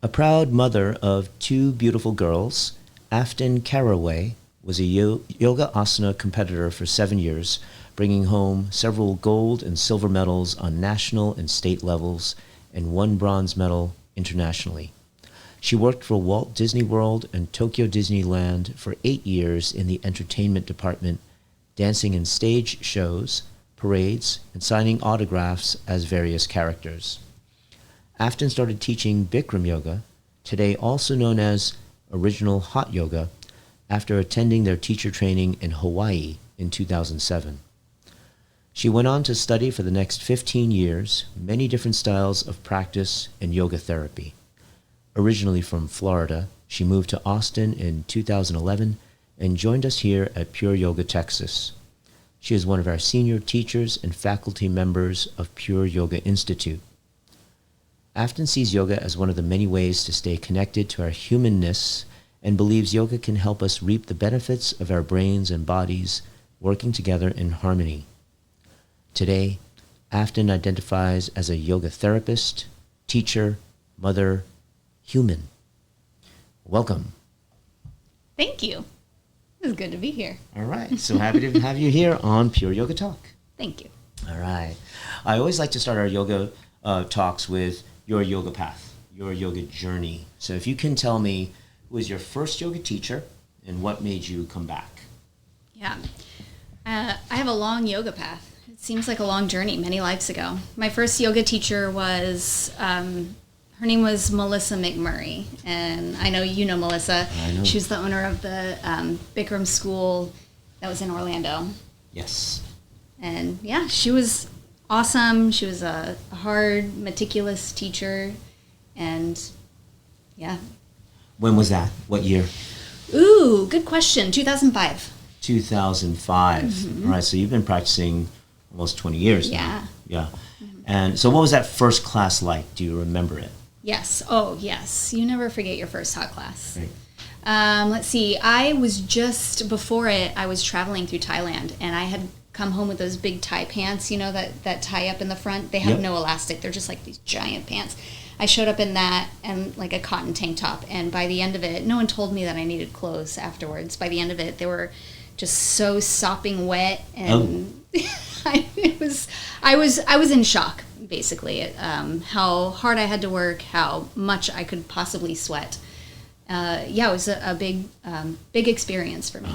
A proud mother of two beautiful girls, Afton Carraway was a yoga asana competitor for 7 years, bringing home several gold and silver medals on national and state levels and 1 bronze medal internationally. She worked for Walt Disney World and Tokyo Disneyland for 8 years in the entertainment department, dancing in stage shows, parades, and signing autographs as various characters. Afton started teaching Bikram yoga, today also known as original hot yoga, after attending their teacher training in Hawaii in 2007. She went on to study for the next 15 years many different styles of practice and yoga therapy. Originally from Florida, she moved to Austin in 2011 and joined us here at Pure Yoga, Texas. She is one of our senior teachers and faculty members of Pure Yoga Institute. Afton sees yoga as one of the many ways to stay connected to our humanness and believes yoga can help us reap the benefits of our brains and bodies working together in harmony. Today, Afton identifies as a yoga therapist, teacher, mother, human. Welcome. Thank you. It's good to be here. All right. So happy to have you here on Pure Yoga Talk. Thank you. All right. I always like to start our yoga talks with your yoga path, your yoga journey. So if you can tell me who was your first yoga teacher and what made you come back? Yeah. I have a long yoga path. It seems like a long journey, many lives ago. My first yoga teacher was, her name was Melissa McMurray. And I know you know Melissa. I know. She was the owner of the Bikram school that was in Orlando. Yes. And yeah, she was awesome. She was a hard, meticulous teacher. And yeah. When was that? What year? Ooh, good question. 2005. 2005. Mm-hmm. All right. So you've been practicing almost 20 years Yeah. now. Yeah. Mm-hmm. And so what was that first class like? Do you remember it? Yes. Oh, yes. You never forget your first hot class. Right. Let's see. I was just, before it, I was traveling through Thailand, and I had come home with those big Thai pants, you know, that tie up in the front. They have Yep. no elastic. They're just like these giant pants. I showed up in that and like a cotton tank top, and by the end of it, no one told me that I needed clothes afterwards. By the end of it, they were just so sopping wet, and I was in shock, basically, at how hard I had to work, how much I could possibly sweat. It was a big experience for me,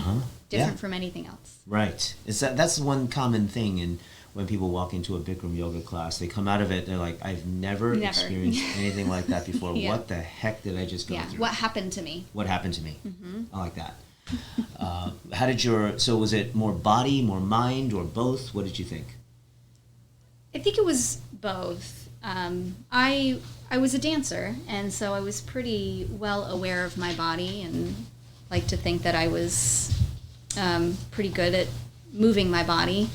different from anything else. Right. That's one common thing, and when people walk into a Bikram yoga class, they come out of it, they're like, I've never. experienced anything like that before. Yeah. What the heck did I just go through? What happened to me? What happened to me? Mm-hmm. I like that. So was it more body, more mind, or both? What did you think? think it was both. I was a dancer, and so I was pretty well aware of my body, and like to think that I was pretty good at moving my body.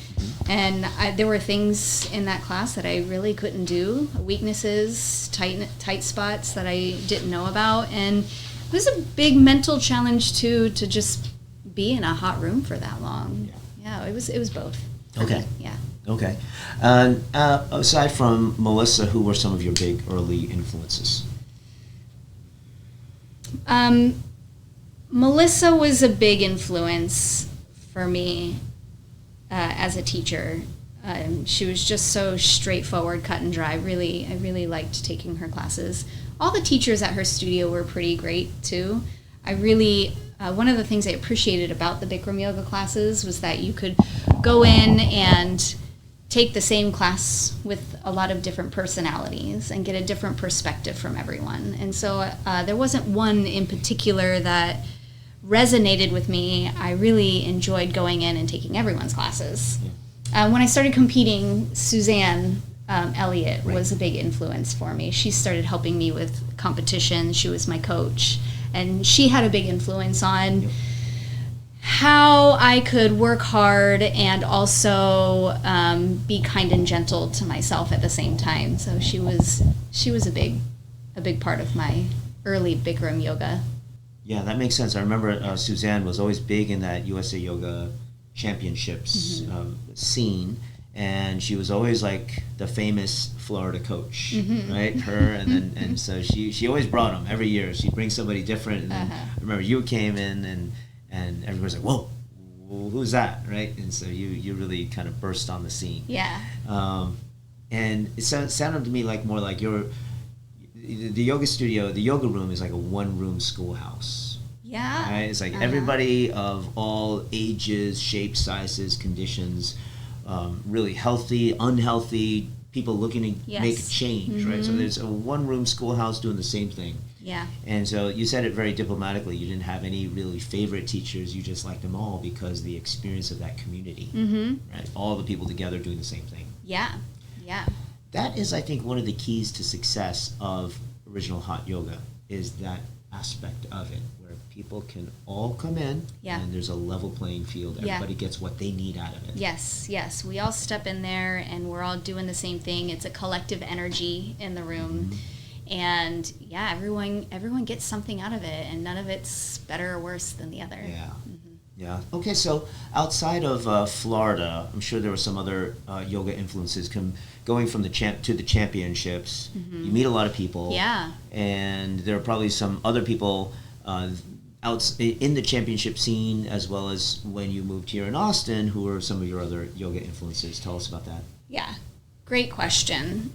And there were things in that class that I really couldn't do, weaknesses, tight spots that I didn't know about, and it was a big mental challenge too, to just be in a hot room for that long. Yeah, it was both. Okay. Yeah. Okay. And aside from Melissa, who were some of your big early influences? Melissa was a big influence for me as a teacher. She was just so straightforward, cut and dry. I really liked taking her classes. All the teachers at her studio were pretty great too. One of the things I appreciated about the Bikram yoga classes was that you could go in and take the same class with a lot of different personalities and get a different perspective from everyone. And so there wasn't one in particular that resonated with me. I really enjoyed going in and taking everyone's classes. When I started competing, Suzanne Elliott was a big influence for me. She started helping me with competition. She was my coach. And she had a big influence on how I could work hard and also be kind and gentle to myself at the same time. So she was a big part of my early Bikram yoga. Yeah, that makes sense. I remember Suzanne was always big in that USA Yoga Championships scene, and she was always like the famous Florida coach, right? Her, and so she always brought them every year. She'd bring somebody different, and then I remember you came in, and everybody's like, whoa, who's that, right? And so you really kind of burst on the scene. Yeah. And it sounded to me like more like the yoga studio, the yoga room is like a one-room schoolhouse. Yeah. Right? It's like everybody of all ages, shapes, sizes, conditions, really healthy, unhealthy, people looking to make a change, right? So there's a one-room schoolhouse doing the same thing. Yeah. And so you said it very diplomatically. You didn't have any really favorite teachers. You just liked them all because the experience of that community, right? All the people together doing the same thing. Yeah. Yeah. That is, I think, one of the keys to success of original hot yoga is that aspect of it, where people can all come in and there's a level playing field. Everybody gets what they need out of it. Yes. We all step in there and we're all doing the same thing. It's a collective energy in the room. And everyone gets something out of it, and none of it's better or worse than the other. Yeah. Okay, so outside of Florida, I'm sure there were some other yoga influences going from the to the championships. You meet a lot of people. Yeah. And there are probably some other people out in the championship scene, as well as when you moved here in Austin, who are some of your other yoga influences. Tell us about that. Yeah, great question.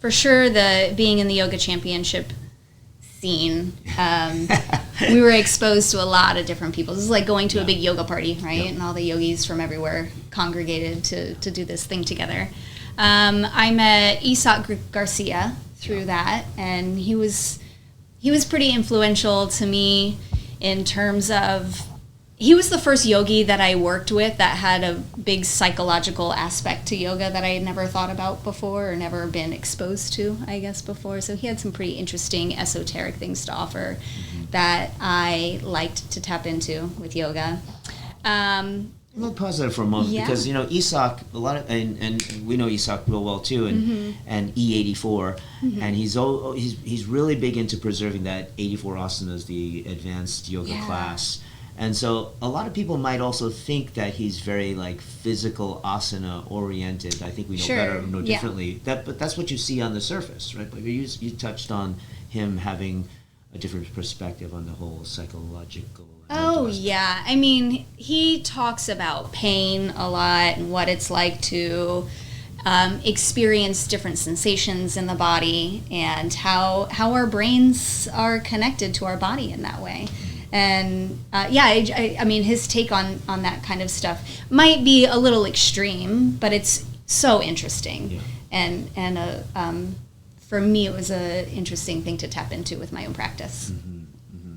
For sure, being in the yoga championship scene, we were exposed to a lot of different people. This is like going to a big yoga party, right? And all the yogis from everywhere congregated to do this thing together. I met Isak Garcia through that, and he was pretty influential to me in terms of, he was the first yogi that I worked with that had a big psychological aspect to yoga that I had never thought about before, or never been exposed to, I guess, before. So he had some pretty interesting esoteric things to offer that I liked to tap into with yoga. We'll pause there for a moment because Isak, and we know Isak real well too, and E84, and he's really big into preserving that 84 asanas, the advanced yoga class. And so a lot of people might also think that he's very like physical asana oriented. I think we know better, know differently. But that's what you see on the surface, right? But you touched on him having a different perspective on the whole psychological. Oh yeah, I mean, he talks about pain a lot and what it's like to experience different sensations in the body, and how our brains are connected to our body in that way. And I mean, his take on that kind of stuff might be a little extreme, but it's so interesting. And for me, it was an interesting thing to tap into with my own practice.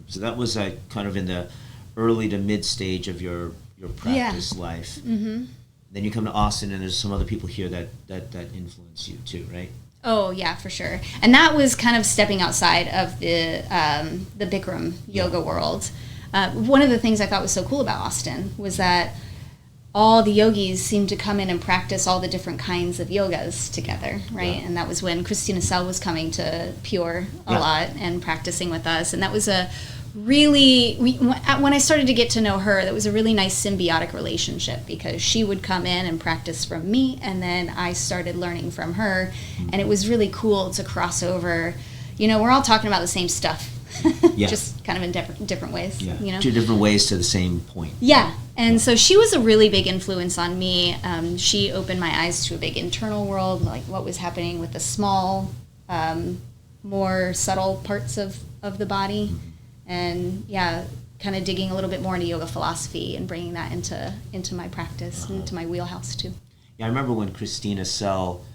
So that was kind of in the early to mid stage of your practice life. Then you come to Austin, and there's some other people here that influence you too, right? Oh yeah, for sure. And that was kind of stepping outside of the Bikram yoga world. One of the things I thought was so cool about Austin was that all the yogis seemed to come in and practice all the different kinds of yogas together, right? And that was when Christina Sell was coming to Pure a lot and practicing with us. And that was a really, when I started to get to know her, that was a really nice symbiotic relationship, because she would come in and practice from me, and then I started learning from her, and it was really cool to cross over. We're all talking about the same stuff, just kind of in different ways. Two different ways to the same point. And so she was a really big influence on me. She opened my eyes to a big internal world, like what was happening with the small, more subtle parts of the body. And kind of digging a little bit more into yoga philosophy and bringing that into my practice, into my wheelhouse too. I remember when Christina Sell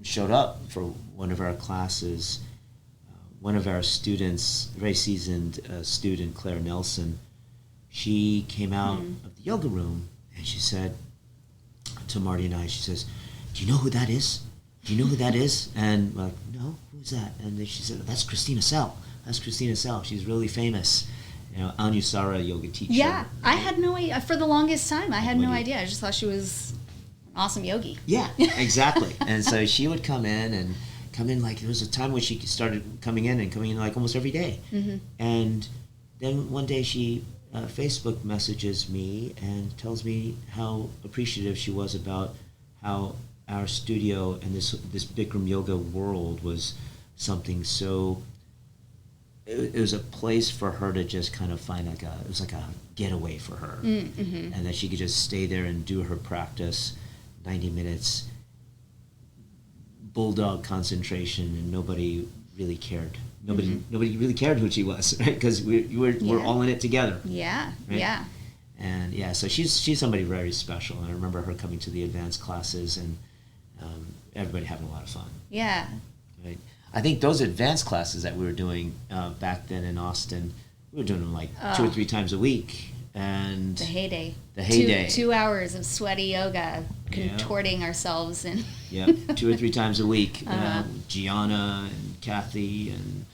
showed up for one of our classes. One of our students, a very seasoned student, Claire Nelson, she came out of the yoga room and she said to Marty and I, she says, "Do you know who that is? Do you know who that is?" And we're like, "No, who's that?" And then she said, "That's Christina Sell. That's Christina Sell. She's really famous. Anusara yoga teacher." Yeah, I had no idea. For the longest time, I had no idea. I just thought she was an awesome yogi. Yeah, exactly. And so she would come in like, there was a time when she started coming in like almost every day. And then one day she Facebook messages me and tells me how appreciative she was about how our studio and this Bikram yoga world was something so. It was a place for her to just kind of find it was like a getaway for her, Mm-hmm. and that she could just stay there and do her practice, 90 minutes, bulldog concentration, and nobody really cared. Nobody really cared who she was, right? Because we're all in it together. Yeah, right? yeah. And yeah, so she's somebody very special. And I remember her coming to the advanced classes and everybody having a lot of fun. Yeah. Right. I think those advanced classes that we were doing back then in Austin, we were doing them like 2 or 3 times a week. And The heyday. The heyday. 2 hours of sweaty yoga, contorting ourselves and. Yeah, 2 or 3 times a week. Gianna and Kathy and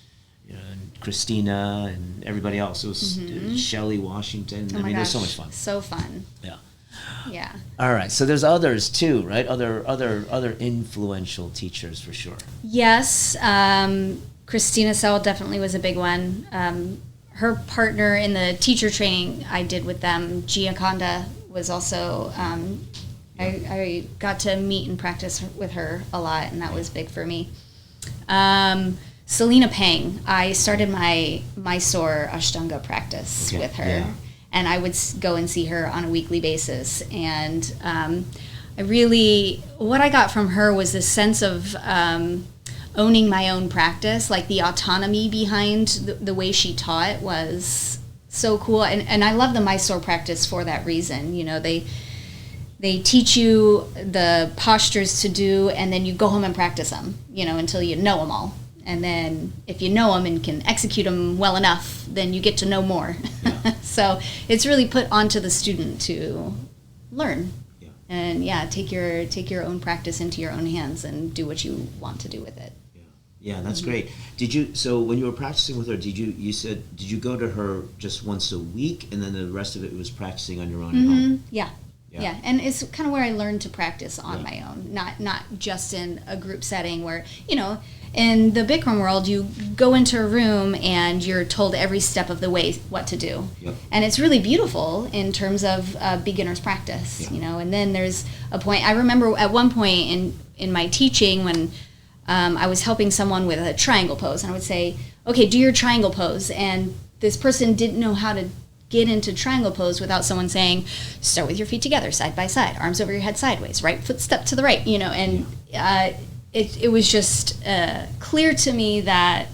and Christina and everybody else. It was Shelley Washington. Oh I my mean, it was gosh, so much fun. So fun. Yeah. Yeah. All right. So there's others too, right? Other influential teachers for sure. Yes, Christina Sell definitely was a big one. Her partner in the teacher training I did with them, Giaconda, was also. I got to meet and practice with her a lot, and that was big for me. Selena Pang, I started my Mysore Ashtanga practice with her. Yeah. And I would go and see her on a weekly basis. And what I got from her was this sense of owning my own practice, like the autonomy behind the way she taught was so cool. And I love the Mysore practice for that reason. They teach you the postures to do, and then you go home and practice them, until you know them all. And then if you know them and can execute them well enough, then you get to know more. Yeah. So it's really put onto the student to learn. Yeah. And take your own practice into your own hands and do what you want to do with it. Yeah, that's great. So when you were practicing with her, did you go to her just once a week, and then the rest of it was practicing on your own at home? Yeah. Yeah, and it's kind of where I learned to practice on my own, not just in a group setting where, in the Bikram world, you go into a room and you're told every step of the way what to do. Yep. And it's really beautiful in terms of beginner's practice, and then there's a point, I remember at one point in my teaching when I was helping someone with a triangle pose, and I would say, okay, do your triangle pose, and this person didn't know how to get into triangle pose without someone saying, start with your feet together, side by side, arms over your head sideways, right foot step to the right, and it was just clear to me that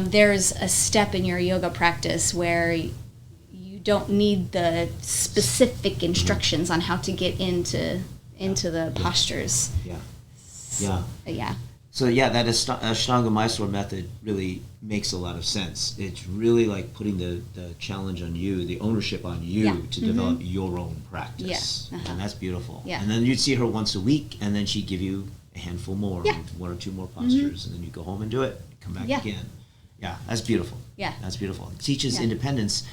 there's a step in your yoga practice where you don't need the specific instructions on how to get into the postures. Yeah. So that Ashtanga Mysore method really makes a lot of sense. It's really like putting the challenge on you, the ownership on you to develop your own practice. And that's beautiful. Yeah. And then you'd see her once a week, and then she'd give you a handful more, 1 or 2 more postures, and then you go home and do it, come back again. Yeah, that's beautiful. Yeah. That's beautiful. It teaches independence.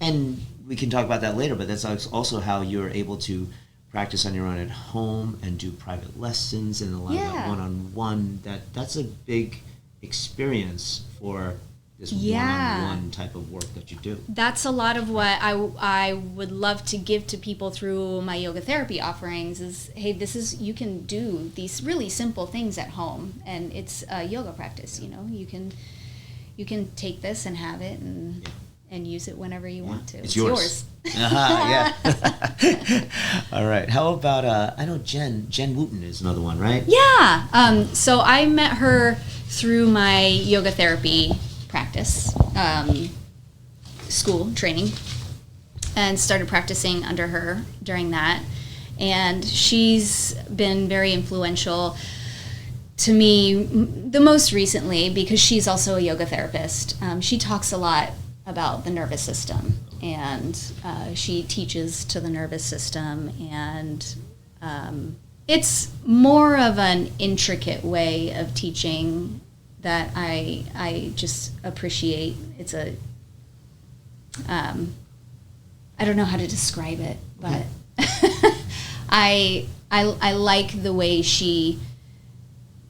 And we can talk about that later, but that's also how you're able to practice on your own at home and do private lessons and a lot of that one-on-one. That's a big experience for this one-on-one type of work that you do. That's a lot of what I would love to give to people through my yoga therapy offerings is, hey, you can do these really simple things at home, and it's a yoga practice, you can take this and have it and use it whenever you want to. It's yours. Yeah. All right. How about, I know Jen Wooten is another one, right? Yeah. So I met her through my yoga therapy practice, school training, and started practicing under her during that. And she's been very influential to me the most recently because she's also a yoga therapist. She talks a lot about the nervous system, and she teaches to the nervous system, and it's more of an intricate way of teaching that I just appreciate. It's I don't know how to describe it, but I like the way she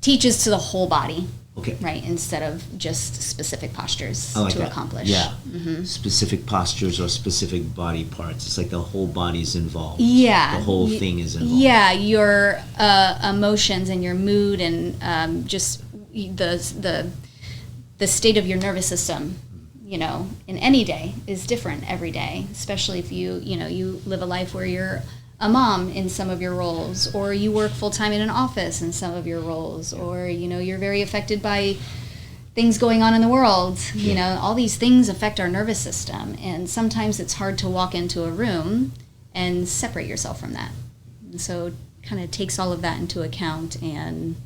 teaches to the whole body. Okay. Right, instead of just specific postures I like to that. accomplish. Yeah. Specific postures or specific body parts. It's like the whole body's involved. Yeah. The whole thing is involved. Yeah, your emotions and your mood and just the state of your nervous system, you know, in any day is different every day, especially if you live a life where you're a mom in some of your roles, or you work full-time in an office in some of your roles, or, you know, you're very affected by things going on in the world. You know, all these things affect our nervous system, and sometimes it's hard to walk into a room and separate yourself from that. And so it kind of takes all of that into account, and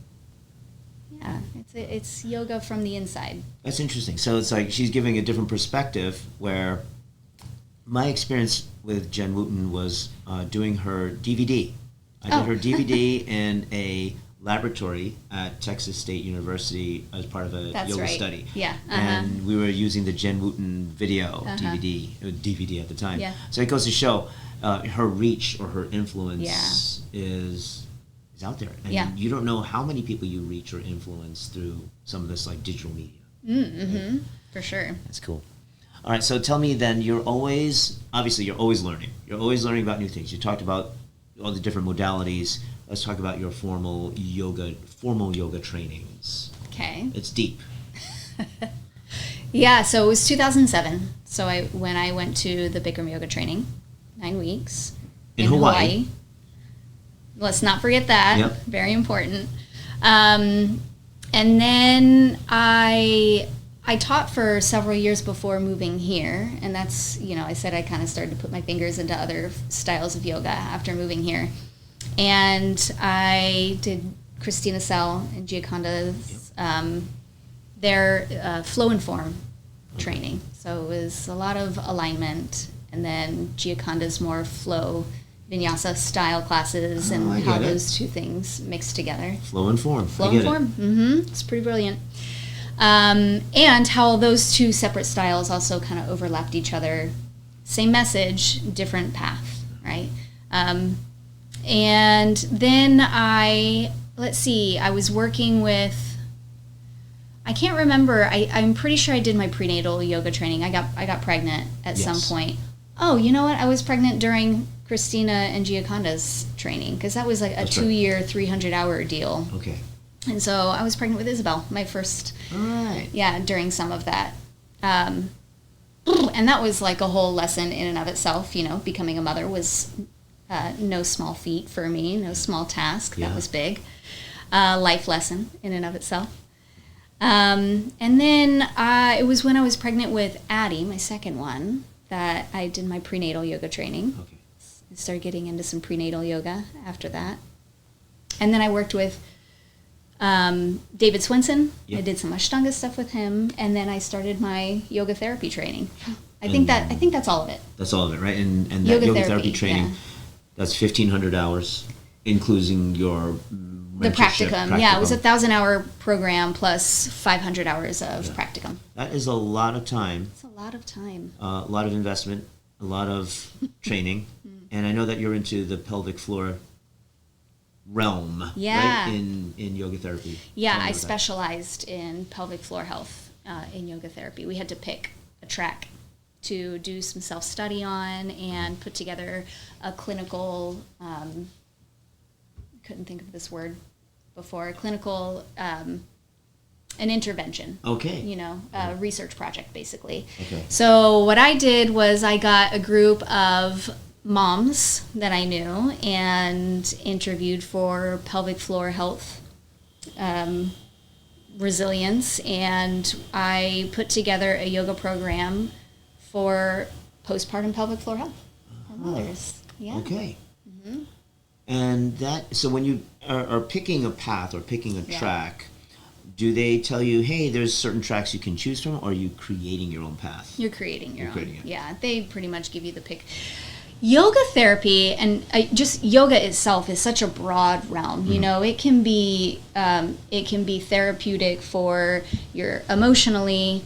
yeah, it's yoga from the inside. That's interesting. So it's like she's giving a different perspective, where my experience with Jen Wooten was doing her DVD. I did her DVD in a laboratory at Texas State University as part of a yoga study. Yeah. And we were using the Jen Wooten video DVD at the time. Yeah. So it goes to show her reach or her influence is out there. And you don't know how many people you reach or influence through some of this like digital media. Mm-hmm. Right? For sure. That's cool. All right, so tell me then, you're always learning. You're always learning about new things. You talked about all the different modalities. Let's talk about your formal yoga trainings. Okay. It's deep. Yeah, so it was 2007. So when I went to the Bikram yoga training, 9 weeks in Hawaii. Let's not forget that. Yep. Very important. And then I taught for several years before moving here, and that's, you know, I said I kind of started to put my fingers into other styles of yoga after moving here. And I did Christina Sell and Gioconda's, their flow and form training. So it was a lot of alignment, and then Gioconda's more flow vinyasa style classes, and how those two things mixed together. Flow and form. Flow and form. Mm-hmm. It's pretty brilliant. And how those two separate styles also kind of overlapped each other. Same message, different path, right? And then I was working with, I can't remember, I'm pretty sure I did my prenatal yoga training. I got pregnant at some point. Oh, you know what? I was pregnant during Christina and Gioconda's training, because that was like a 2-year, 300-hour deal. Okay. And so I was pregnant with Isabel, my first, during some of that. And that was like a whole lesson in and of itself. You know, becoming a mother was no small feat for me, no small task. That was big. Life lesson in and of itself. And then it was when I was pregnant with Addie, my second one, that I did my prenatal yoga training. Okay. I started getting into some prenatal yoga after that. And then I worked with David Swenson. I did some Ashtanga stuff with him, and then I started my yoga therapy training. I think that's all of it. That's all of it, right? And that yoga therapy training, that's 1,500 hours, including your the practicum. Yeah, it was a 1,000-hour program plus 500 hours of practicum. That is a lot of time. It's a lot of time. A lot of investment, a lot of training, and I know that you're into the pelvic floor realm, right? In yoga therapy. Yeah, I specialized in pelvic floor health in yoga therapy. We had to pick a track to do some self-study on and put together a clinical, couldn't think of this word before, clinical, an intervention. Okay. You know, a research project, basically. Okay. So what I did was I got a group of moms that I knew and interviewed for pelvic floor health resilience, and I put together a yoga program for postpartum pelvic floor health for mothers. Yeah. Okay. Mm-hmm. And so when you are picking a path or picking a track, do they tell you, hey, there's certain tracks you can choose from, or are you creating your own path? You're creating your own. Yeah, they pretty much give you the pick. Yoga therapy and just yoga itself is such a broad realm. You know, it can be therapeutic for your emotionally,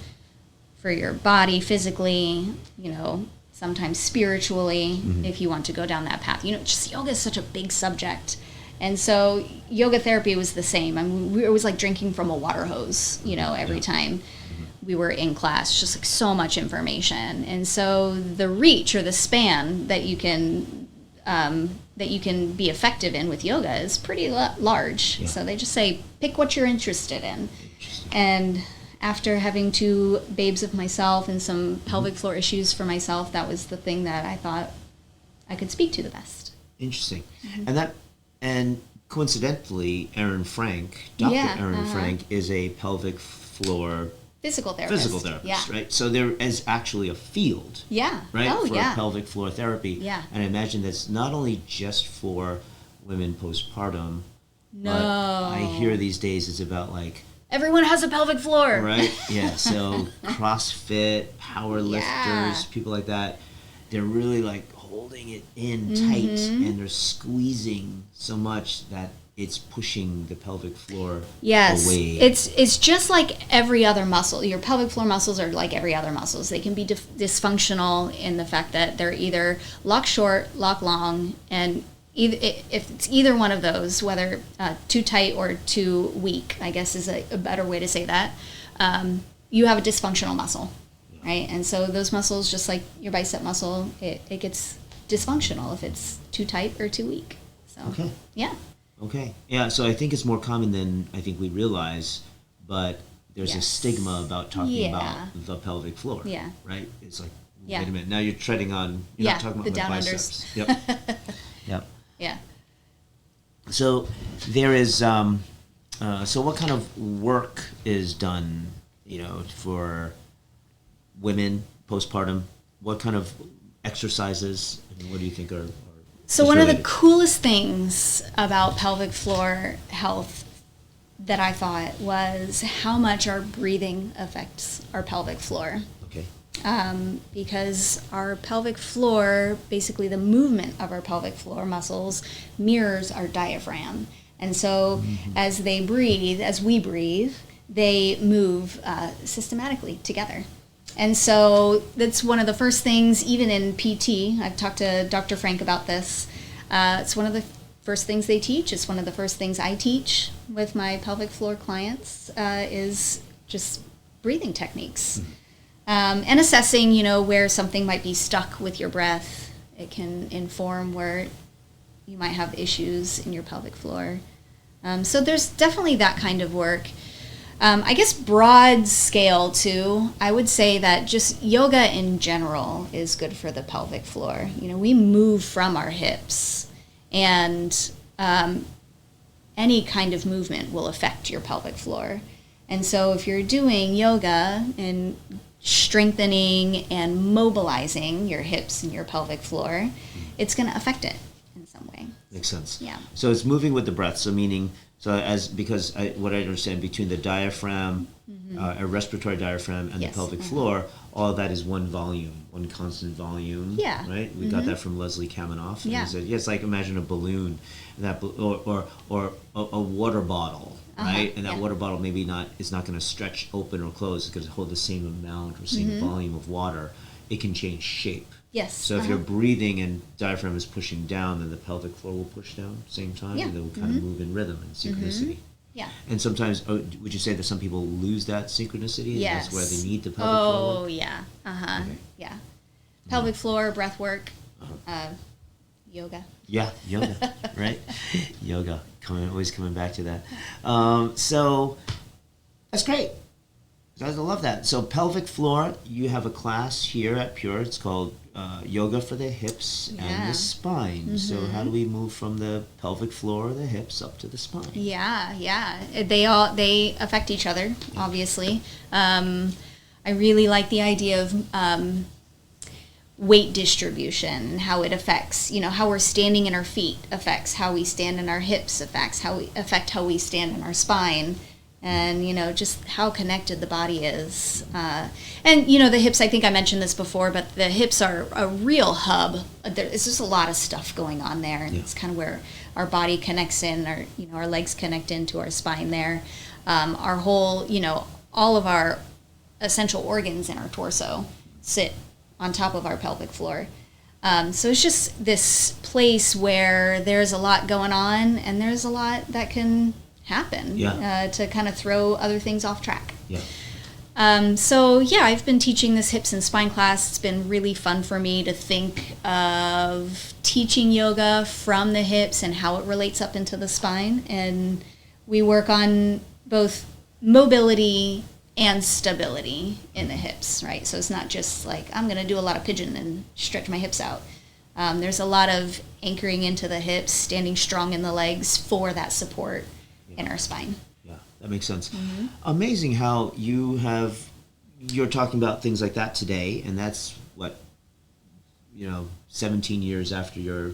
for your body physically, you know, sometimes spiritually, if you want to go down that path. You know, just yoga is such a big subject, And so yoga therapy was the same. I mean, it was like drinking from a water hose, every time we were in class, just like so much information. And so the reach or the span that you can be effective in with yoga is pretty large. Yeah. So they just say, pick what you're interested in. And after having 2 babes of myself and some pelvic floor issues for myself, that was the thing that I thought I could speak to the best. Interesting. And coincidentally, Erin Frank, Dr. Erin Frank, is a pelvic floor physical therapist, right? So there is actually a field, right, for pelvic floor therapy. Yeah. And I imagine that's not only just for women postpartum, no. but I hear these days it's about like everyone has a pelvic floor, right? Yeah. So CrossFit, power lifters, people like that, they're really like holding it in tight, and they're squeezing so much that it's pushing the pelvic floor away. It's just like every other muscle. Your pelvic floor muscles are like every other muscles. They can be dysfunctional in the fact that they're either lock short, lock long, and if it's either one of those, whether too tight or too weak, I guess is a better way to say that, you have a dysfunctional muscle, right? And so those muscles, just like your bicep muscle, it gets dysfunctional if it's too tight or too weak. So, yeah, so I think it's more common than I think we realize, but there's a stigma about talking about the pelvic floor, right? It's like, wait a minute, now you're treading on, you're not talking about the biceps. Yep. Yeah. So there is, so what kind of work is done, for women postpartum? What kind of exercises, and what do you think are so one of the coolest things about pelvic floor health that I thought was how much our breathing affects our pelvic floor. Okay. Because our pelvic floor, basically the movement of our pelvic floor muscles mirrors our diaphragm. And so as we breathe, they move systematically together. And so that's one of the first things, even in PT, I've talked to Dr. Frank about this. It's one of the first things they teach. It's one of the first things I teach with my pelvic floor clients is just breathing techniques. And assessing, where something might be stuck with your breath. It can inform where you might have issues in your pelvic floor. So there's definitely that kind of work. I guess broad scale too, I would say that just yoga in general is good for the pelvic floor. We move from our hips, and any kind of movement will affect your pelvic floor. And so if you're doing yoga and strengthening and mobilizing your hips and your pelvic floor, it's going to affect it in some way. Makes sense. Yeah. So it's moving with the breath. So meaning, what I understand, between the diaphragm, a respiratory diaphragm, and the pelvic floor, all of that is one volume, one constant volume. Yeah. Right. We got that from Leslie Kaminoff. And he said, it's like imagine a balloon, or a water bottle. Right, and that water bottle is not going to stretch open or close. It's going to hold the same amount or same volume of water. It can change shape. Yes. So if you're breathing and diaphragm is pushing down, then the pelvic floor will push down at the same time, and they will kind of move in rhythm and synchronicity. Yeah. And sometimes, would you say that some people lose that synchronicity? Yes. And that's where they need the pelvic floor? Oh, yeah. Okay. Yeah. Pelvic floor, breath work, yoga. Yeah, yoga, right? Yoga, always coming back to that. So that's great. I love that. So pelvic floor, you have a class here at Pure. It's called Yoga for the Hips and the Spine. So how do we move from the pelvic floor, the hips, up to the spine? Yeah. They affect each other, obviously. I really like the idea of weight distribution and how it affects, how we're standing in our feet affects how we stand in our hips, affects how we stand in our spine, and just how connected the body is. And the hips, I think I mentioned this before, but the hips are a real hub. There's just a lot of stuff going on there, and it's kind of where our body connects in, our legs connect into our spine there. Our whole, all of our essential organs in our torso sit on top of our pelvic floor. So it's just this place where there's a lot going on, and there's a lot that can happen to kind of throw other things off track. Yeah. So yeah, I've been teaching this hips and spine class. It's been really fun for me to think of teaching yoga from the hips and how it relates up into the spine. And we work on both mobility and stability in the hips, right? So it's not just like, I'm going to do a lot of pigeon and stretch my hips out. There's a lot of anchoring into the hips, standing strong in the legs for that support in our spine. Yeah, that makes sense. Mm-hmm. Amazing how you're talking about things like that today, and that's 17 years after your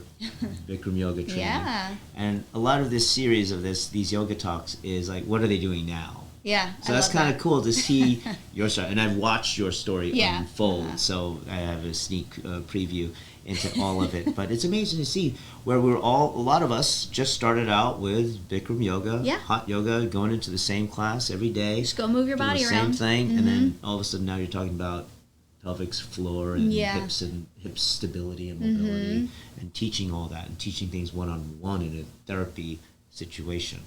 Bikram yoga training. Yeah. And a lot of this series of these yoga talks is like, what are they doing now? Yeah. So that's kind of cool to see your story. And I've watched your story unfold, so I have a sneak preview into all of it. But it's amazing to see where a lot of us just started out with Bikram yoga, hot yoga, going into the same class every day. Just go move your body around. Same thing, and then all of a sudden now you're talking about pelvic floor and hips and hip stability and mobility and teaching all that and teaching things one-on-one in a therapy situation.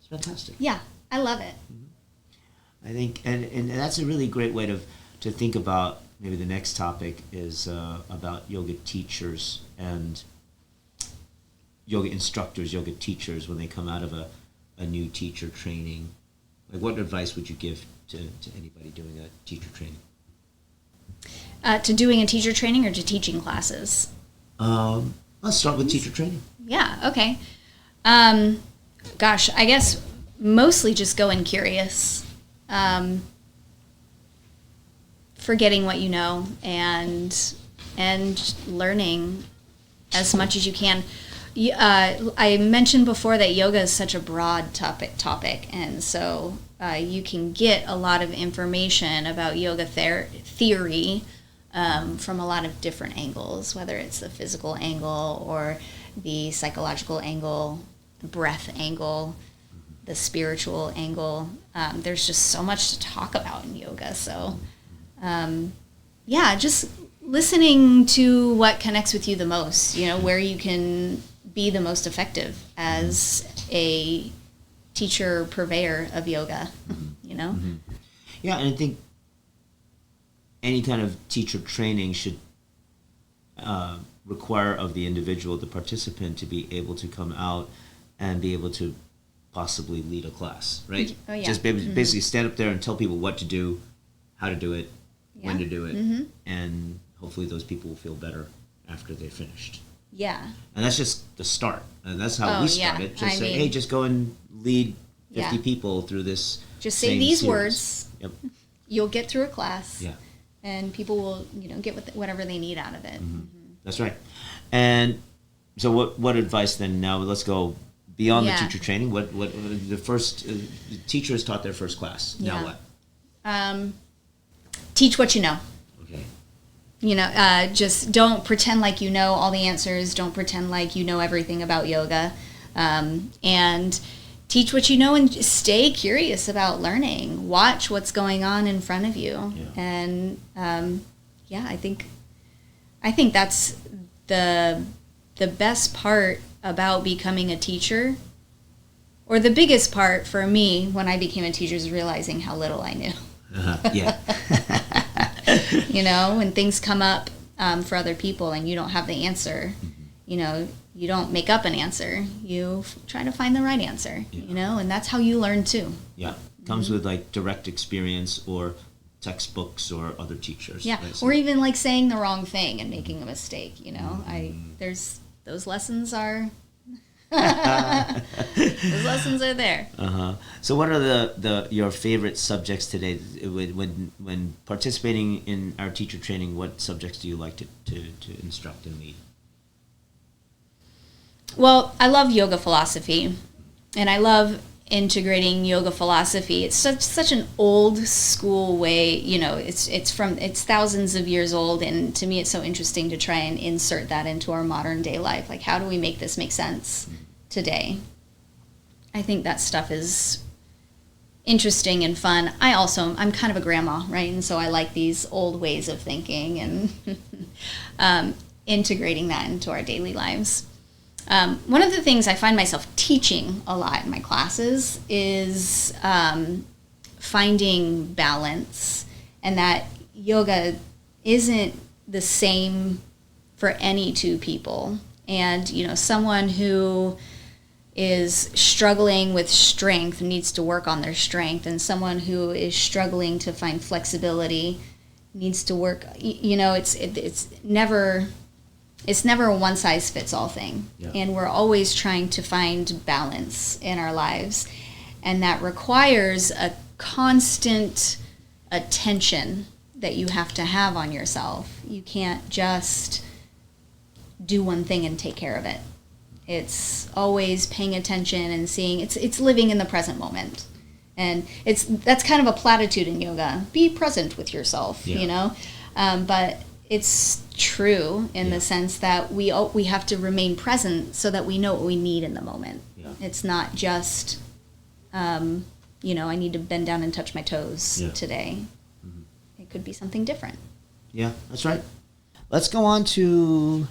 It's fantastic. Yeah, I love it. I think, and that's a really great way to think about. Maybe the next topic is about yoga teachers and yoga instructors, yoga teachers when they come out of a new teacher training. Like, what advice would you give to anybody doing a teacher training? To doing a teacher training or to teaching classes? Let's start with teacher training. Yeah, okay. Gosh, I guess mostly just going curious. Forgetting what you know and learning as much as you can. I mentioned before that yoga is such a broad topic, and so you can get a lot of information about yoga theory from a lot of different angles, whether it's the physical angle or the psychological angle, the breath angle, the spiritual angle. There's just so much to talk about in yoga. So, just listening to what connects with you the most, where you can be the most effective as a teacher, purveyor of yoga, Mm-hmm. Yeah, and I think any kind of teacher training should require of the individual, the participant, to be able to come out and be able to possibly lead a class, right? Oh, yeah. Just basically stand up there and tell people what to do, how to do it, when to do it, and hopefully those people will feel better after they're finished. Yeah. And that's just the start. And that's how we started. Just say, hey, just go and lead 50 people through this. Just say these series. words. Yep. You'll get through a class. Yeah. And people will, get whatever they need out of it. Mm-hmm. That's right. And so what advice then now? Let's go beyond the teacher training. What the first teacher has taught their first class. Now what? Teach what you know. Okay. Just don't pretend like you know all the answers. Don't pretend like you know everything about yoga. And teach what you know and stay curious about learning. Watch what's going on in front of you. Yeah. And I think that's the best part about becoming a teacher, or the biggest part for me when I became a teacher, is realizing how little I knew. Yeah. When things come up for other people and you don't have the answer, you don't make up an answer. You try to find the right answer, and that's how you learn too. Yeah. Comes with like direct experience or textbooks or other teachers. Yeah. Right? So, or even like saying the wrong thing and making a mistake, there's those lessons are those lessons are there. So what are your favorite subjects today? When participating in our teacher training, what subjects do you like to instruct and lead? Well, I love yoga philosophy, and I love integrating yoga philosophy. It's such an old school way, it's thousands of years old, and to me it's so interesting to try and insert that into our modern day life. Like, how do we make this make sense today? I think that stuff is interesting and fun. I'm kind of a grandma, right? And so I like these old ways of thinking, and integrating that into our daily lives. One of the things I find myself teaching a lot in my classes is finding balance, and that yoga isn't the same for any two people. And, someone who is struggling with strength needs to work on their strength, and someone who is struggling to find flexibility needs to work, it's never a one-size-fits-all thing. Yeah. And we're always trying to find balance in our lives. And that requires a constant attention that you have to have on yourself. You can't just do one thing and take care of it. It's always paying attention and seeing. It's living in the present moment. And that's kind of a platitude in yoga. Be present with yourself, But it's true in the sense that we have to remain present so that we know what we need in the moment. Yeah. It's not just, I need to bend down and touch my toes today. Mm-hmm. It could be something different. Yeah, that's right. Let's go on to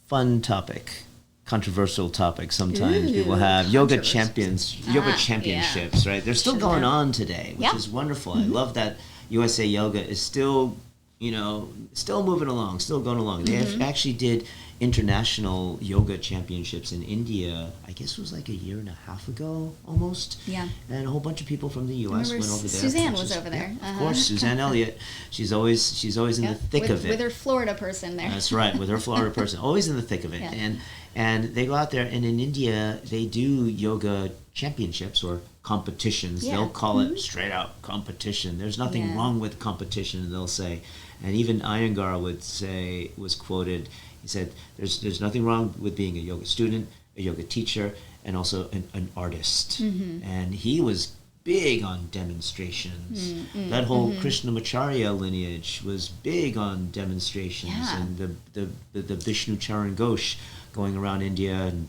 fun topic, controversial topic. Sometimes people have yoga championships, right? They're still going on today, which is wonderful. Mm-hmm. I love that USA Yoga is still moving along, still going along. They actually did international yoga championships in India, I guess it was like a year and a half ago, almost. Yeah. And a whole bunch of people from the U.S. went over there. Suzanne was over there. Yeah, of course, Suzanne Elliott. She's always in the thick of it. With her Florida person there. That's right, with her Florida person. Always in the thick of it. Yeah. And they go out there, and in India, they do yoga championships or competitions. Yeah. They'll call it straight out competition. There's nothing wrong with competition, they'll say. And even Iyengar was quoted, he said, there's nothing wrong with being a yoga student, a yoga teacher, and also an artist. Mm-hmm. And he was big on demonstrations. Mm-hmm. That whole Krishnamacharya lineage was big on demonstrations. Yeah. And the Vishnu Charan Ghosh going around India and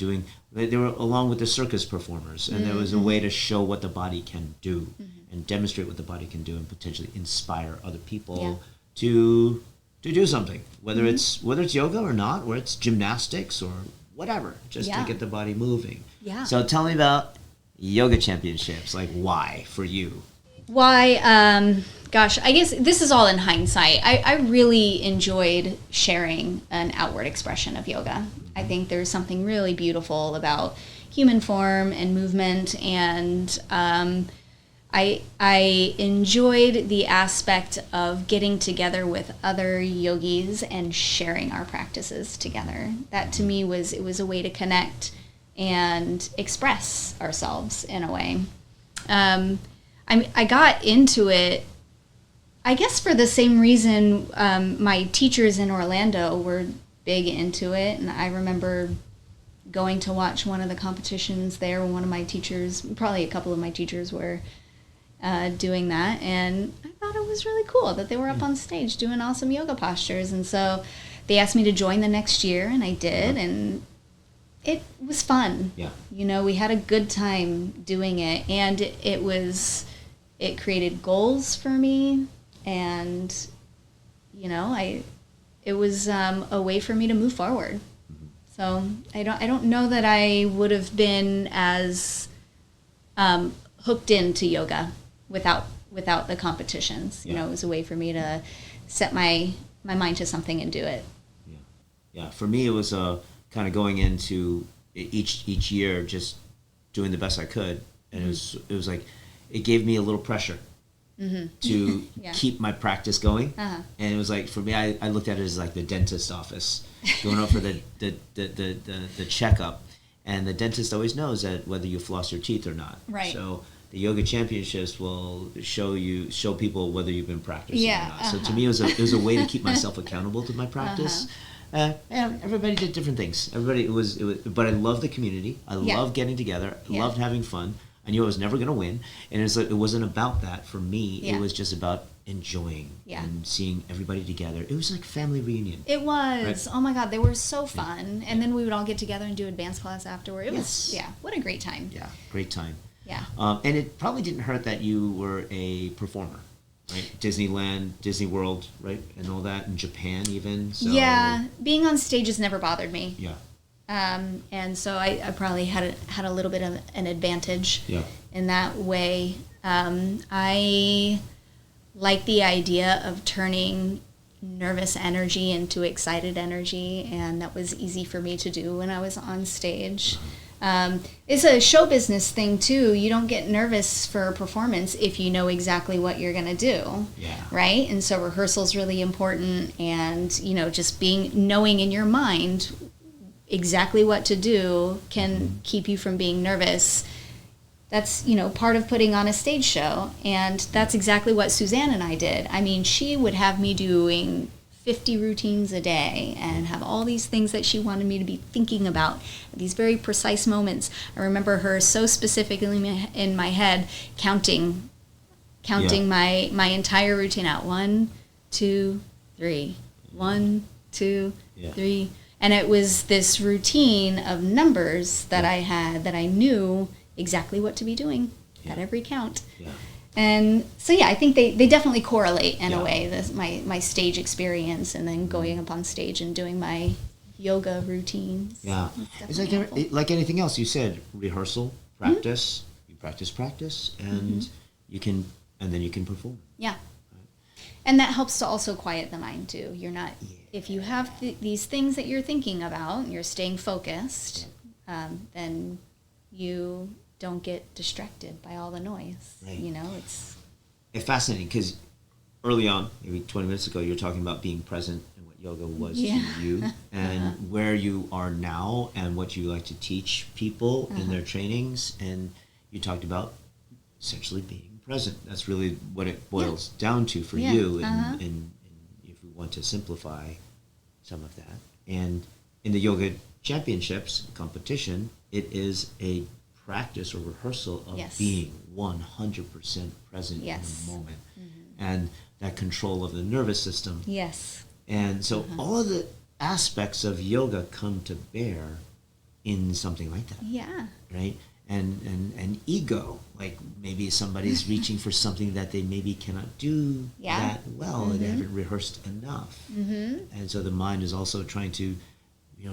they were along with the circus performers. And there was a way to show what the body can do and demonstrate what the body can do and potentially inspire other people to do something, whether it's yoga or not, or it's gymnastics or whatever, just to get the body moving. Yeah. So tell me about yoga championships. Like, why for you? Why? Gosh, I guess this is all in hindsight. I really enjoyed sharing an outward expression of yoga. I think there's something really beautiful about human form and movement, and I enjoyed the aspect of getting together with other yogis and sharing our practices together. That to me was a way to connect and express ourselves in a way. I got into it, I guess, for the same reason my teachers in Orlando were big into it, and I remember going to watch one of the competitions there when one of my teachers, probably a couple of my teachers, were doing that, and I thought it was really cool that they were up on stage doing awesome yoga postures. And so they asked me to join the next year, and I did, and it was fun. Yeah. We had a good time doing it, and it created goals for me, and it was a way for me to move forward. So I don't know that I would have been as hooked into yoga without the competitions. It was a way for me to set my mind to something and do it. Yeah. For me, it was kind of going into each year just doing the best I could, and it was like it gave me a little pressure to keep my practice going. Uh-huh. And it was like, for me, I looked at it as like the dentist office, going up for the checkup, and the dentist always knows that whether you floss your teeth or not. Right. So the yoga championships will show people whether you've been practicing or not. So to me, it was a way to keep myself accountable to my practice. Everybody did different things. But I loved the community. I loved getting together. I loved having fun. I knew I was never going to win, and it wasn't about that for me. It was just about enjoying and seeing everybody together. It was like family reunion. It was. Right? Oh my God, they were so fun. And then we would all get together and do advanced class afterward. It was, what a great time. Yeah, great time. Yeah. And it probably didn't hurt that you were a performer. right? Disneyland, Disney World, right? And all that, in Japan even. So, yeah, being on stage has never bothered me. Yeah. And so I probably had a little bit of an advantage Yeah. in that way. I like the idea of turning nervous energy into excited energy, and that was easy for me to do when I was on stage. It's a show business thing too. You don't get nervous for a performance if you know exactly what you're going to do. Yeah. Right? And so rehearsal's really important, and just knowing in your mind exactly what to do can keep you from being nervous. That's, part of putting on a stage show. And that's exactly what Suzanne and I did. I mean, she would have me doing 50 routines a day and have all these things that she wanted me to be thinking about at these very precise moments. I remember her so specifically in my head counting my entire routine out. 1, 2, 3. 1, 2, 3. And it was this routine of numbers that I had that I knew exactly what to be doing at every count. Yeah. And so, I think they definitely correlate in a way, my stage experience and then going up on stage and doing my yoga routines. Yeah. It's like anything else. You said rehearsal, practice, you practice, and then you can perform. Yeah. And that helps to also quiet the mind too. You're not, if you have these things that you're thinking about, and you're staying focused, then you don't get distracted by all the noise. Right. It's fascinating because early on, maybe 20 minutes ago, you were talking about being present and what yoga was to you, and where you are now and what you like to teach people in their trainings. And you talked about essentially being present. That's really what it boils down to for you. And if we want to simplify some of that. And in the yoga championships competition, it is a practice or rehearsal of being 100% present in the moment, and that control of the nervous system. Yes. And so all of the aspects of yoga come to bear in something like that. Yeah. Right? And ego, like maybe somebody's reaching for something that they maybe cannot do that well, they haven't rehearsed enough. And so the mind is also trying to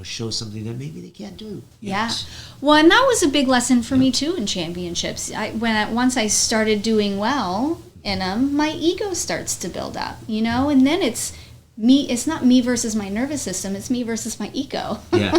show something that maybe they can't do yet. Yeah. Well, and that was a big lesson for me too in championships. Once I started doing well in them, my ego starts to build up, and then it's me. It's not me versus my nervous system. It's me versus my ego. Yeah.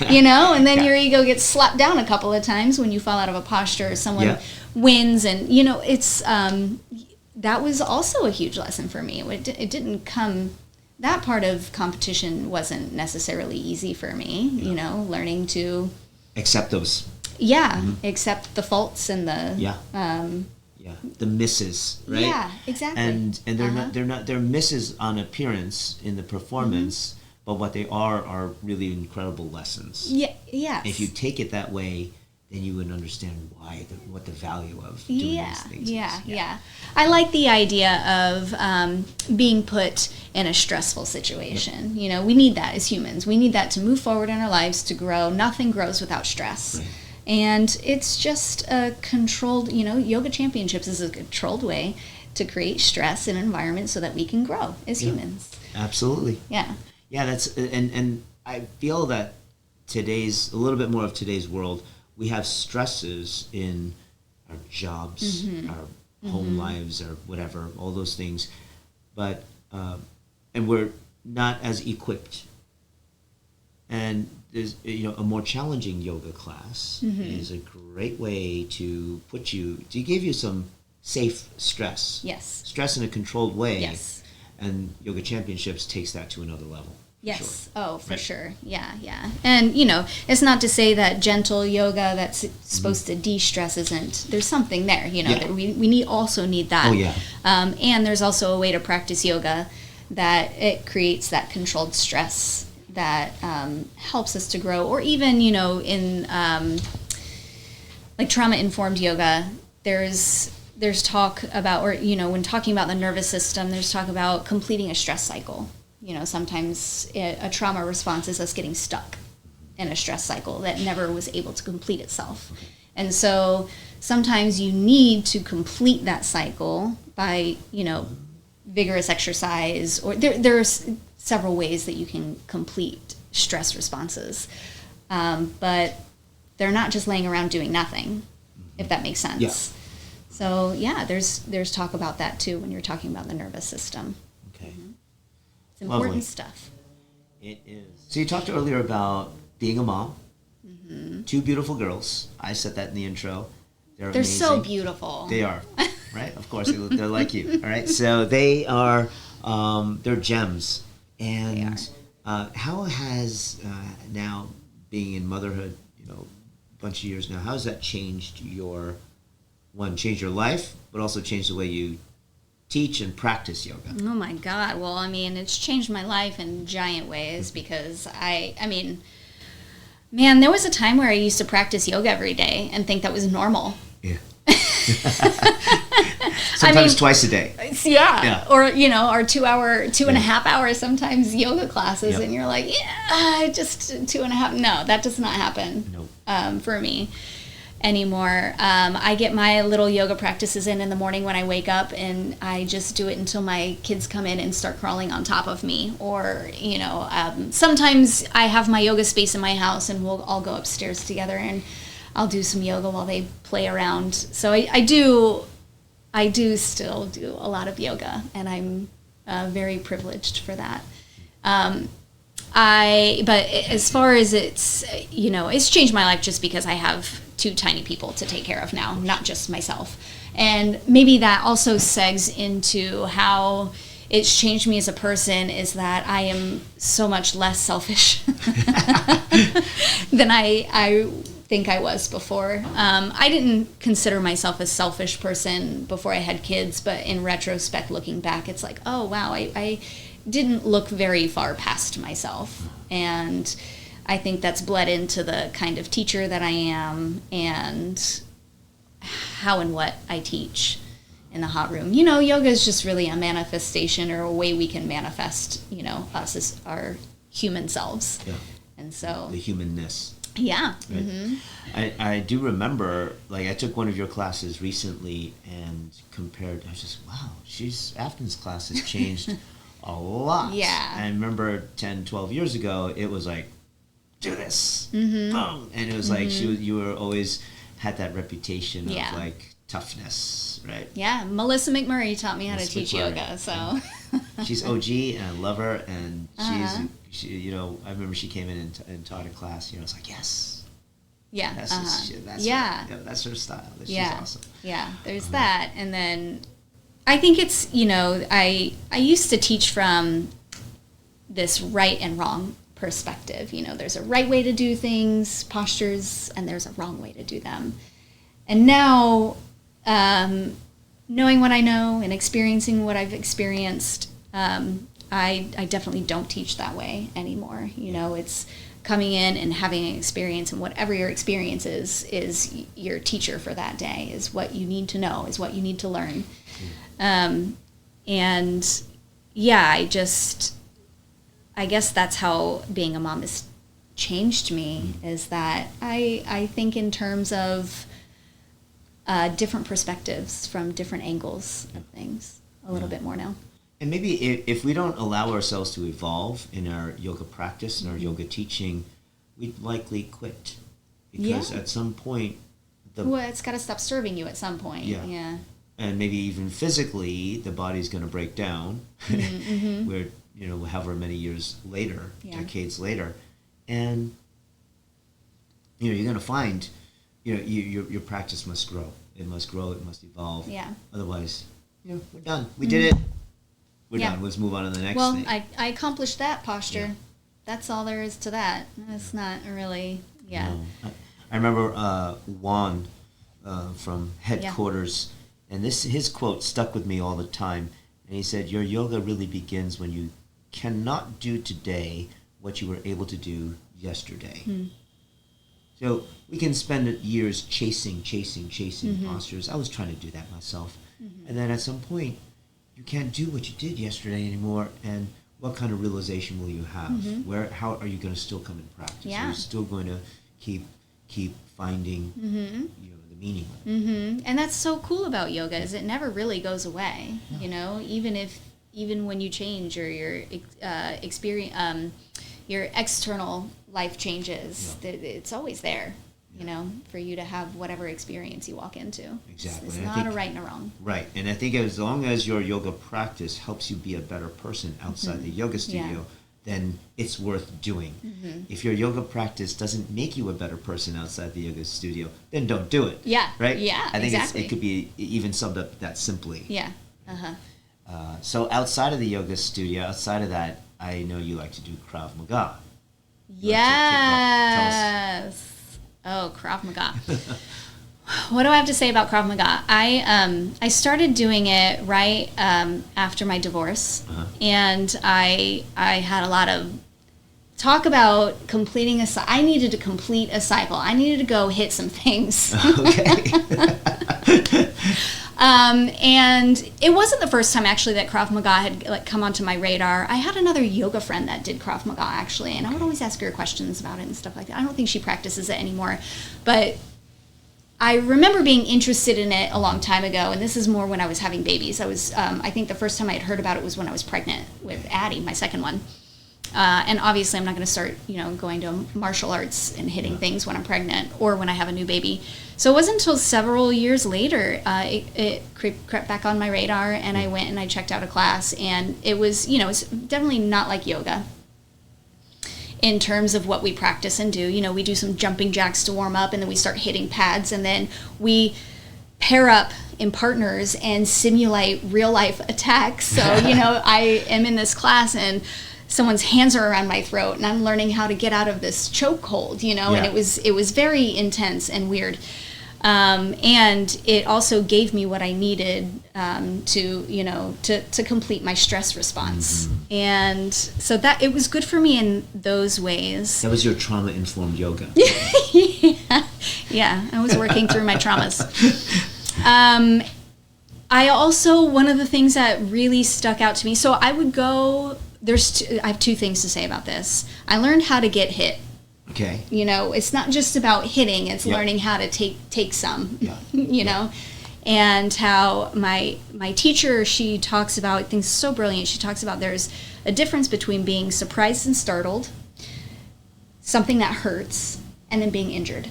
And then your ego gets slapped down a couple of times when you fall out of a posture or someone wins, and it's that was also a huge lesson for me. It didn't come. That part of competition wasn't necessarily easy for me, learning to accept those. Yeah, accept the faults and the the misses, right? Yeah, exactly. And they're misses on appearance in the performance, but what they are really incredible lessons. Yeah, yes. If you take it that way, then you would understand what the value of doing these things is. Yeah. I like the idea of being put in a stressful situation. We need that as humans. We need that to move forward in our lives, to grow. Nothing grows without stress. Right. And it's just a controlled, yoga championships is a controlled way to create stress in an environment so that we can grow as humans. Absolutely. Yeah. Yeah, that's and I feel that a little bit more of today's world, we have stresses in our jobs, our home lives, or whatever, all those things, but and we're not as equipped. And there's a more challenging yoga class is a great way to give you some safe stress. Yes. Stress in a controlled way. Yes. And Yoga Championships takes that to another level. Yes. Sure. Oh, for sure. Yeah. And, it's not to say that gentle yoga that's supposed to de-stress isn't. There's something there, that we also need that. Oh, yeah. And there's also a way to practice yoga that it creates that controlled stress that helps us to grow. Or even, in like trauma-informed yoga, there's talk about, or, when talking about the nervous system, there's talk about completing a stress cycle. Sometimes a trauma response is us getting stuck in a stress cycle that never was able to complete itself. And so sometimes you need to complete that cycle by, vigorous exercise, or there's several ways that you can complete stress responses. But they're not just laying around doing nothing, if that makes sense. Yeah. So there's talk about that too when you're talking about the nervous system. Okay. It's important Lovely. stuff. It is. So you talked earlier about being a mom. Two beautiful girls. I said that in the intro. They're amazing. So beautiful. They are, right? Of course, they're like you. All right. So they are. They're gems. And They are. how has now being in motherhood, a bunch of years now, how has that changed your life, but also changed the way you teach and practice yoga? Oh my God. Well, it's changed my life in giant ways because man, there was a time where I used to practice yoga every day and think that was normal. Yeah. Sometimes twice a day. Yeah. Or, our 2.5 hour sometimes yoga classes. Yep. And you're like, just 2.5. No, that does not happen for me anymore. I get my little yoga practices in the morning when I wake up, and I just do it until my kids come in and start crawling on top of me. Or, sometimes I have my yoga space in my house, and we'll all go upstairs together, and I'll do some yoga while they play around. So I do still do a lot of yoga, and I'm very privileged for that. But as far as it's changed my life just because I have two tiny people to take care of now, not just myself. And maybe that also segs into how it's changed me as a person, is that I am so much less selfish than I think I was before. I didn't consider myself a selfish person before I had kids, but in retrospect, looking back, it's like, oh wow, I didn't look very far past myself. And I think that's bled into the kind of teacher that I am and how and what I teach in the hot room. Yoga is just really a manifestation, or a way we can manifest, us as our human selves. Yeah. And so the humanness. Yeah. Right. Mm-hmm. I do remember, I took one of your classes recently and compared. I was just, wow, Afton's class has changed a lot. Yeah. I remember 10, 12 years ago, it was like, do this, boom, and it was like you were always had that reputation of toughness, right? Yeah, Melissa McMurray taught me how to teach yoga, so she's OG, and I love her, and she I remember she came in and taught a class. I was like, yes, that's her style. She's awesome. Yeah, there's that, and then I think it's I used to teach from this right and wrong perspective. There's a right way to do things, postures, and there's a wrong way to do them. And now, knowing what I know and experiencing what I've experienced, I definitely don't teach that way anymore. It's coming in and having an experience, and whatever your experience is your teacher for that day, is what you need to know, is what you need to learn. And yeah, I guess that's how being a mom has changed me, is that I think in terms of different perspectives from different angles of things a little bit more now. And maybe if we don't allow ourselves to evolve in our yoga practice and our yoga teaching, we'd likely quit. Because at some point... it's got to stop serving you at some point. Yeah. And maybe even physically, the body's going to break down. Mm-hmm. Where, however many years later, decades later. And, you're going to find, your practice must grow. It must grow. It must evolve. Yeah. Otherwise, we're done. We did it. We're done. Let's move on to the next thing. Well, I accomplished that posture. Yeah. That's all there is to that. It's not really, No. I remember Juan from Headquarters, and his quote stuck with me all the time. And he said, your yoga really begins when you cannot do today what you were able to do yesterday. So we can spend years chasing postures. I was trying to do that myself. And then at some point, you can't do what you did yesterday anymore. And what kind of realization will you have? How are you going to still come and practice? Are you still going to keep finding the the meaning. And that's so cool about yoga is it never really goes away. No. You know, even when you change or your experience, your external life changes, it's always there. You know, for you to have whatever experience you walk into. Exactly. It's not a right and a wrong. Right. And I think as long as your yoga practice helps you be a better person outside the yoga studio, then it's worth doing. If your yoga practice doesn't make you a better person outside the yoga studio, then don't do it. Yeah. Right? Yeah, I think exactly. it could be even summed up that simply. Yeah. So outside of the yoga studio, outside of that, I know you like to do Krav Maga. Yes. Oh, Krav Maga. What do I have to say about Krav Maga? I started doing it right after my divorce, and I had a lot of talk about completing I needed to complete a cycle. I needed to go hit some things. Okay. And it wasn't the first time actually that Krav Maga had come onto my radar. I had another yoga friend that did Krav Maga actually, and I would always ask her questions about it and stuff like that. I don't think she practices it anymore, but I remember being interested in it a long time ago, and this is more when I was having babies. I think the first time I had heard about it was when I was pregnant with Addie, my second one. And obviously I'm not going to start, going to martial arts and hitting things when I'm pregnant or when I have a new baby. So it wasn't until several years later it crept back on my radar, and I went and I checked out a class, and it was, it's definitely not like yoga in terms of what we practice and do. We do some jumping jacks to warm up, and then we start hitting pads, and then we pair up in partners and simulate real life attacks. So, I am in this class and someone's hands are around my throat and I'm learning how to get out of this chokehold, and it was very intense and weird. And it also gave me what I needed to complete my stress response. And so that it was good for me in those ways. That was your trauma-informed yoga. Yeah, I was working through my traumas. I also, one of the things that really stuck out to me, so I would go, I have two things to say about this. I learned how to get hit. Okay. It's not just about hitting, it's learning how to take some, Yeah. And how my teacher, she talks about, I think it's so brilliant, she talks about there's a difference between being surprised and startled, something that hurts, and then being injured.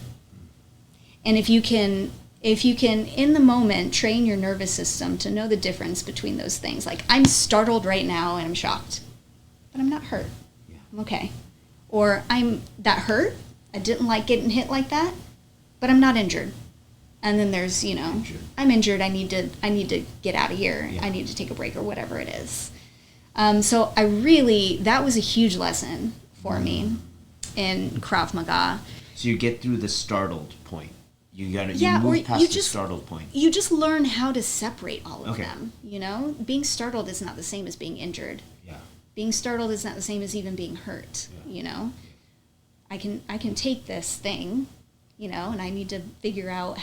And if you can in the moment train your nervous system to know the difference between those things, like I'm startled right now and I'm shocked, but I'm not hurt. Yeah. I'm okay. Or that hurt, I didn't like getting hit like that, but I'm not injured. And then there's, Injured. I'm injured, I need to get out of here. Yeah. I need to take a break or whatever it is. So that was a huge lesson for me in Krav Maga. So you get through the startled point. You Yeah, move or past you the just- startled point. You just learn how to separate all of Okay. them, Being startled is not the same as being injured. Yeah. Being startled is not the same as even being hurt, I can take this thing, and I need to figure out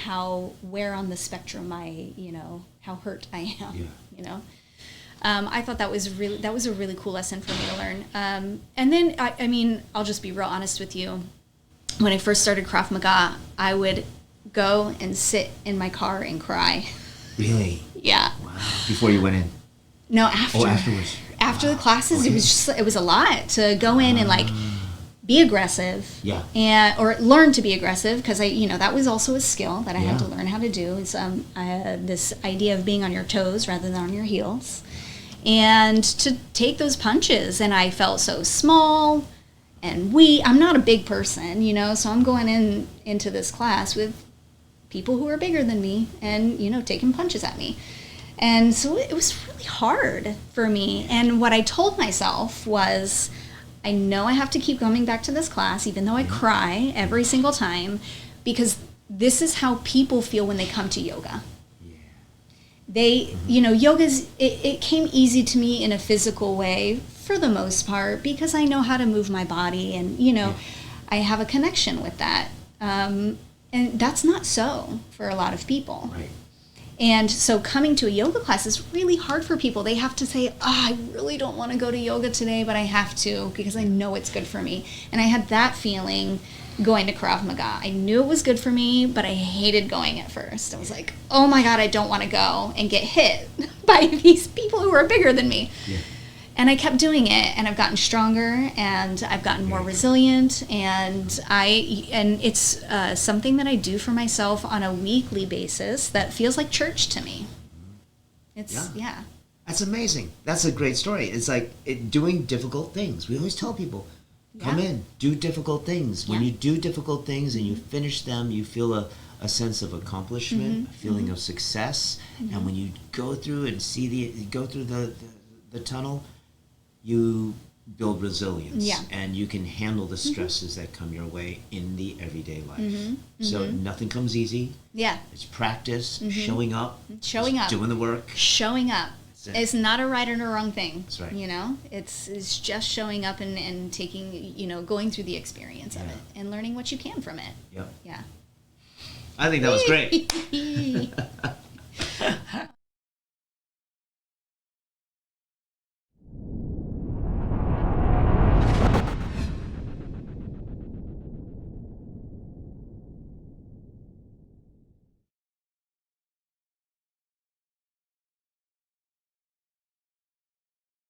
where on the spectrum how hurt I am, Yeah. I thought that was a really cool lesson for me to learn. And then, I mean, I'll just be real honest with you. When I first started Krav Maga, I would go and sit in my car and cry. Really? Yeah. Wow. Before you went in? No, after. Oh, afterwards. After the classes, it was a lot to go in and be aggressive. Yeah. Or learn to be aggressive, because that was also a skill that I had to Yeah. learn how to do. It's this idea of being on your toes rather than on your heels, and to take those punches. And I felt so small and weak. I'm not a big person, so I'm going into this class with people who are bigger than me and taking punches at me. And so it was really hard for me. And what I told myself was, I know I have to keep coming back to this class, even though I cry every single time, because this is how people feel when they come to yoga. Yeah. They, yoga's, it came easy to me in a physical way for the most part, because I know how to move my body and, I have a connection with that. And that's not so for a lot of people. Right. And so coming to a yoga class is really hard for people. They have to say, I really don't want to go to yoga today, but I have to because I know it's good for me. And I had that feeling going to KRAV MAGA. I knew it was good for me, but I hated going at first. I was like, oh my God, I don't want to go and get hit by these people who are bigger than me. Yeah. And I kept doing it, and I've gotten stronger, and I've gotten more resilient, and it's something that I do for myself on a weekly basis that feels like church to me. Yeah. That's amazing. That's a great story. It's like doing difficult things. We always tell people, come in, do difficult things. When you do difficult things and you finish them, you feel a sense of accomplishment, a feeling of success. And when you go through and go through the tunnel, you build resilience. And you can handle the stresses that come your way in the everyday life. So nothing comes easy. Yeah. It's practice, showing up. Doing the work. Showing up. It's not a right or a wrong thing. That's right. You know, it's just showing up and taking, going through the experience of it and learning what you can from it. Yep. Yeah. I think that was great.